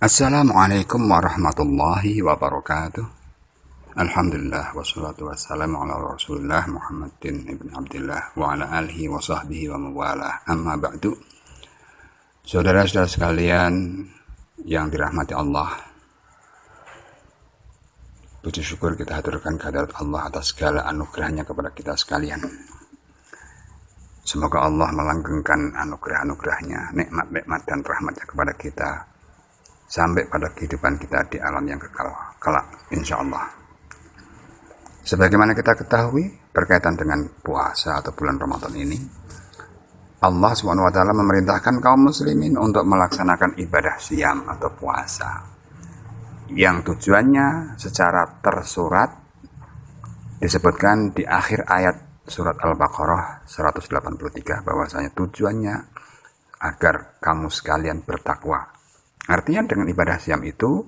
Assalamualaikum warahmatullahi wabarakatuh. Alhamdulillah wassalatu wassalamu ala rasulillah Muhammadin ibn Abdillah wa ala alihi wa sahbihi wa mawalah. Amma ba'du. Saudara-saudara sekalian yang dirahmati Allah, puji syukur kita haturkan kehadirat Allah atas segala anugerahnya kepada kita sekalian. Semoga Allah melanggengkan anugerah-anugerahnya, nikmat-nikmat dan rahmatnya kepada kita sampai pada kehidupan kita di alam yang kekal kelak, insya Allah. Sebagaimana kita ketahui berkaitan dengan puasa atau bulan Ramadan ini, Allah SWT memerintahkan kaum muslimin untuk melaksanakan ibadah siam atau puasa yang tujuannya secara tersurat disebutkan di akhir ayat surat Al-Baqarah 183 bahwasanya tujuannya agar kamu sekalian bertakwa. Artinya dengan ibadah siam itu,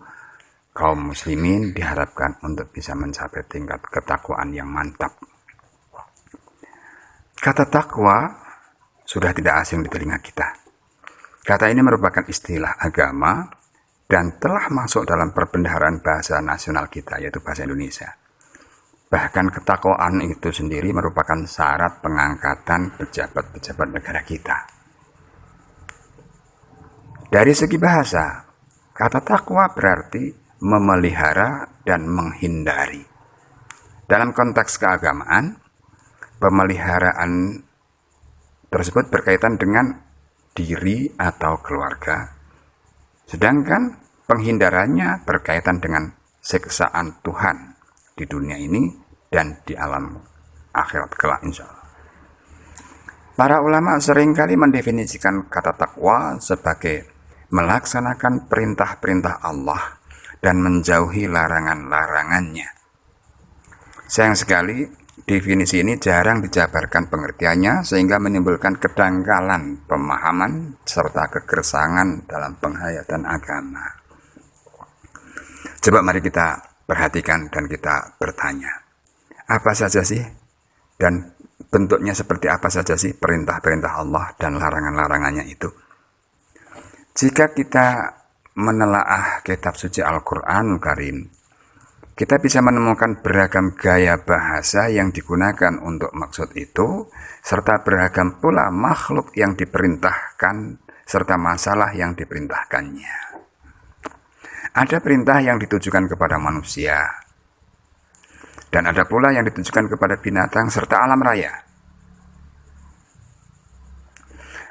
kaum muslimin diharapkan untuk bisa mencapai tingkat ketakwaan yang mantap. Kata takwa sudah tidak asing di telinga kita. Kata ini merupakan istilah agama dan telah masuk dalam perbendaharaan bahasa nasional kita, yaitu bahasa Indonesia. Bahkan ketakwaan itu sendiri merupakan syarat pengangkatan pejabat-pejabat negara kita. Dari segi bahasa, kata takwa berarti memelihara dan menghindari. Dalam konteks keagamaan, pemeliharaan tersebut berkaitan dengan diri atau keluarga, sedangkan penghindarannya berkaitan dengan siksaan Tuhan di dunia ini dan di alam akhirat kelak, insya Allah. Para ulama seringkali mendefinisikan kata takwa sebagai melaksanakan perintah-perintah Allah dan menjauhi larangan-larangannya. Sayang sekali, definisi ini jarang dijabarkan pengertiannya sehingga menimbulkan kedangkalan pemahaman serta kegersangan dalam penghayatan agama. Coba mari kita perhatikan dan kita bertanya, apa saja sih dan bentuknya seperti apa saja sih perintah-perintah Allah dan larangan-larangannya itu? Jika kita menelaah kitab suci Al-Quran Karim, kita bisa menemukan beragam gaya bahasa yang digunakan untuk maksud itu, serta beragam pula makhluk yang diperintahkan, serta masalah yang diperintahkannya. Ada perintah yang ditujukan kepada manusia, dan ada pula yang ditujukan kepada binatang serta alam raya.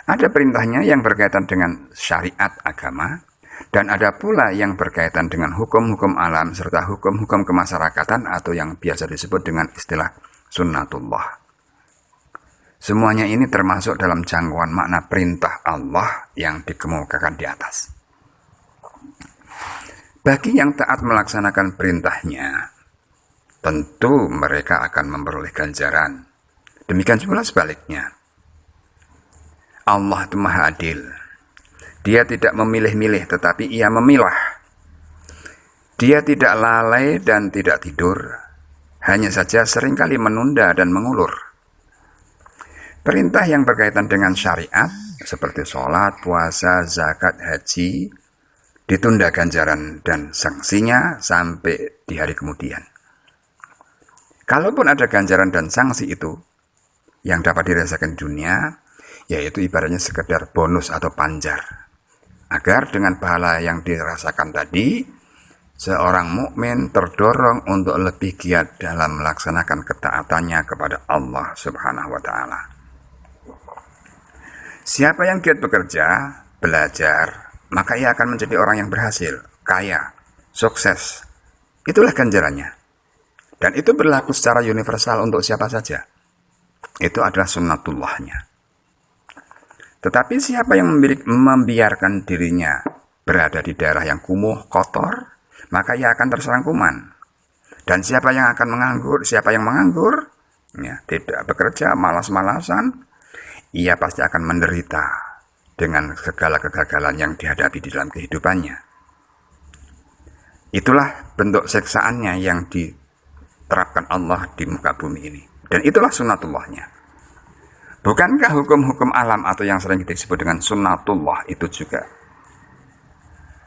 Ada perintahnya yang berkaitan dengan syariat agama, dan ada pula yang berkaitan dengan hukum-hukum alam serta hukum-hukum kemasyarakatan atau yang biasa disebut dengan istilah sunnatullah. Semuanya ini termasuk dalam jangkauan makna perintah Allah yang dikemukakan di atas. Bagi yang taat melaksanakan perintahnya, tentu mereka akan memperoleh ganjaran. Demikian pula sebaliknya. Allah itu maha adil. Dia tidak memilih-milih, tetapi ia memilah. Dia tidak lalai dan tidak tidur. Hanya saja seringkali menunda dan mengulur. Perintah yang berkaitan dengan syariat, seperti sholat, puasa, zakat, haji, ditunda ganjaran dan sanksinya sampai di hari kemudian. Kalaupun ada ganjaran dan sanksi itu yang dapat dirasakan di dunia, yaitu ibaratnya sekedar bonus atau panjar, agar dengan pahala yang dirasakan tadi, seorang mukmin terdorong untuk lebih giat dalam melaksanakan ketaatannya kepada Allah Subhanahu wa Ta'ala. Siapa yang giat bekerja, belajar, maka ia akan menjadi orang yang berhasil, kaya, sukses. Itulah ganjarannya. Dan itu berlaku secara universal untuk siapa saja. Itu adalah sunnatullahnya. Tetapi siapa yang membiarkan dirinya berada di daerah yang kumuh, kotor, maka ia akan terserang kuman. Dan siapa yang akan menganggur, tidak bekerja, malas-malasan, ia pasti akan menderita dengan segala kegagalan yang dihadapi di dalam kehidupannya. Itulah bentuk siksaannya yang diterapkan Allah di muka bumi ini. Dan itulah sunnatullahnya. Bukankah hukum-hukum alam atau yang sering disebut dengan sunnatullah itu juga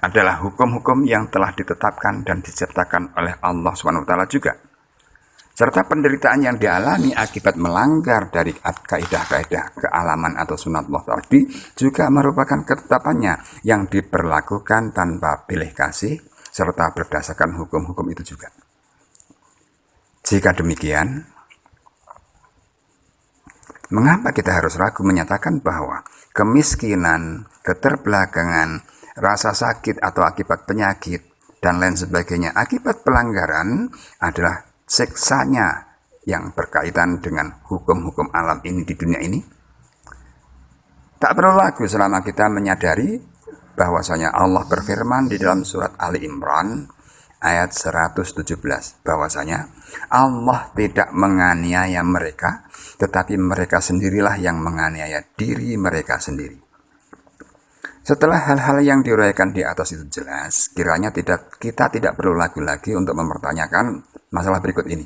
adalah hukum-hukum yang telah ditetapkan dan diciptakan oleh Allah SWT juga. Serta penderitaan yang dialami akibat melanggar dari kaidah-kaidah kealaman atau sunatullah tadi juga merupakan ketetapannya yang diperlakukan tanpa pilih kasih serta berdasarkan hukum-hukum itu juga. Jika demikian, mengapa kita harus ragu menyatakan bahwa kemiskinan, keterbelakangan, rasa sakit atau akibat penyakit, dan lain sebagainya akibat pelanggaran adalah siksanya yang berkaitan dengan hukum-hukum alam ini di dunia ini? Tak perlu ragu selama kita menyadari bahwasanya Allah berfirman di dalam surat Ali Imran ayat 117 bahwasanya Allah tidak menganiaya mereka, tetapi mereka sendirilah yang menganiaya diri mereka sendiri. Setelah hal-hal yang diuraikan di atas itu jelas, kiranya kita tidak perlu lagi untuk mempertanyakan masalah berikut ini.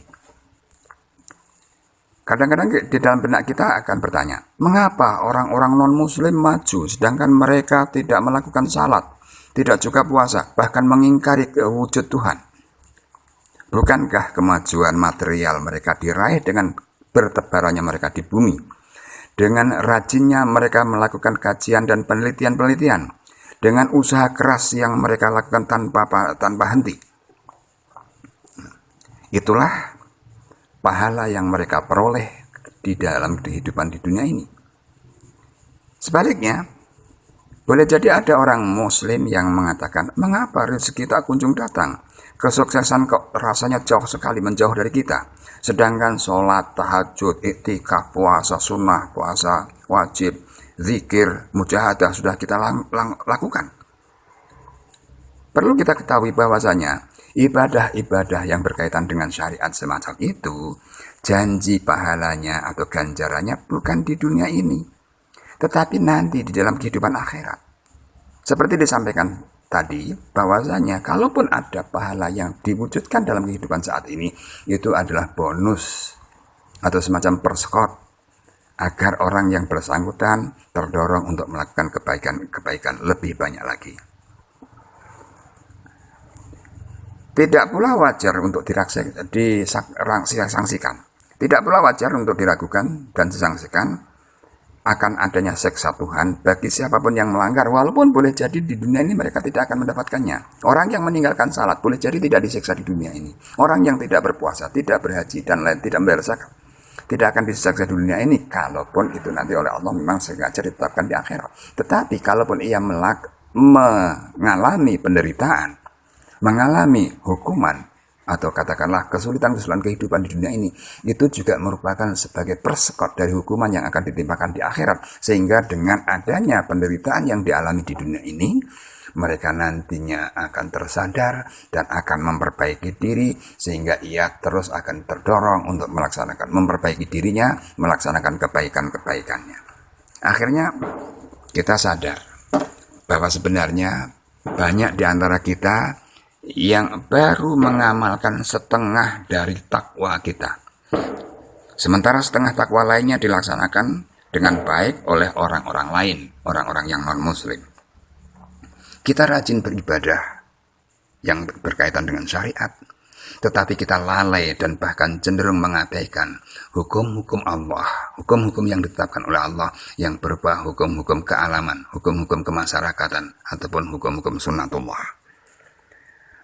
Kadang-kadang di dalam benak kita akan bertanya, mengapa orang-orang non-muslim maju sedangkan mereka tidak melakukan salat, tidak juga puasa, bahkan mengingkari wujud Tuhan? Bukankah kemajuan material mereka diraih dengan bertebarannya mereka di bumi? Dengan rajinnya mereka melakukan kajian dan penelitian-penelitian, dengan usaha keras yang mereka lakukan tanpa henti. Itulah pahala yang mereka peroleh di dalam kehidupan di dunia ini. Sebaliknya, boleh jadi ada orang muslim yang mengatakan, mengapa rezeki tak kunjung datang? Kesuksesan kok rasanya jauh sekali menjauh dari kita. Sedangkan sholat, tahajud, iktikaf, puasa sunnah, puasa wajib, zikir, mujahadah sudah kita lakukan. Perlu kita ketahui bahwasanya ibadah-ibadah yang berkaitan dengan syariat semacam itu, janji pahalanya atau ganjarannya bukan di dunia ini, tetapi nanti di dalam kehidupan akhirat. Seperti disampaikan tadi, bahwasanya kalaupun ada pahala yang diwujudkan dalam kehidupan saat ini, itu adalah bonus atau semacam perskot agar orang yang bersangkutan terdorong untuk melakukan kebaikan lebih banyak lagi. Tidak pula wajar untuk disangsikan. Tidak pula wajar untuk diragukan dan disangsikan akan adanya siksa Tuhan bagi siapapun yang melanggar, walaupun boleh jadi di dunia ini mereka tidak akan mendapatkannya. Orang yang meninggalkan salat boleh jadi tidak disiksa di dunia ini. Orang yang tidak berpuasa, tidak berhaji, dan lain tidak membayar zakat, tidak akan disiksa di dunia ini, kalaupun itu nanti oleh Allah memang sengaja ditetapkan di akhirat. Tetapi kalaupun ia mengalami penderitaan, mengalami hukuman, atau katakanlah kesulitan-kesulitan kehidupan di dunia ini, itu juga merupakan sebagai persekot dari hukuman yang akan ditimpakan di akhirat. Sehingga dengan adanya penderitaan yang dialami di dunia ini, mereka nantinya akan tersadar dan akan memperbaiki diri, sehingga ia terus akan terdorong untuk memperbaiki dirinya, melaksanakan kebaikan-kebaikannya. Akhirnya kita sadar bahwa sebenarnya banyak di antara kita yang baru mengamalkan setengah dari takwa kita, sementara setengah takwa lainnya dilaksanakan dengan baik oleh orang-orang lain, orang-orang yang non-muslim. Kita rajin beribadah yang berkaitan dengan syariat, tetapi kita lalai dan bahkan cenderung mengabaikan hukum-hukum Allah, hukum-hukum yang ditetapkan oleh Allah yang berupa hukum-hukum kealaman, hukum-hukum kemasyarakatan, ataupun hukum-hukum sunnatullah.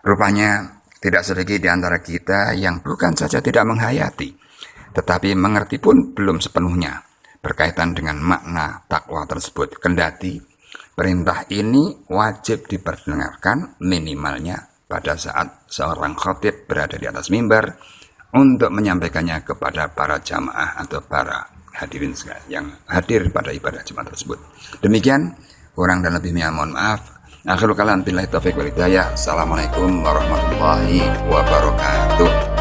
Rupanya tidak sedikit di antara kita yang bukan saja tidak menghayati, tetapi mengerti pun belum sepenuhnya berkaitan dengan makna takwa tersebut. Kendati perintah ini wajib diperdengarkan minimalnya pada saat seorang khatib berada di atas mimbar untuk menyampaikannya kepada para jamaah atau para hadirin yang hadir pada ibadah Jumat tersebut. Demikian, kurang dan lebihnya mohon maaf. Akhirul kalam billahi taufiq wal hidayah. Assalamualaikum warahmatullahi wabarakatuh.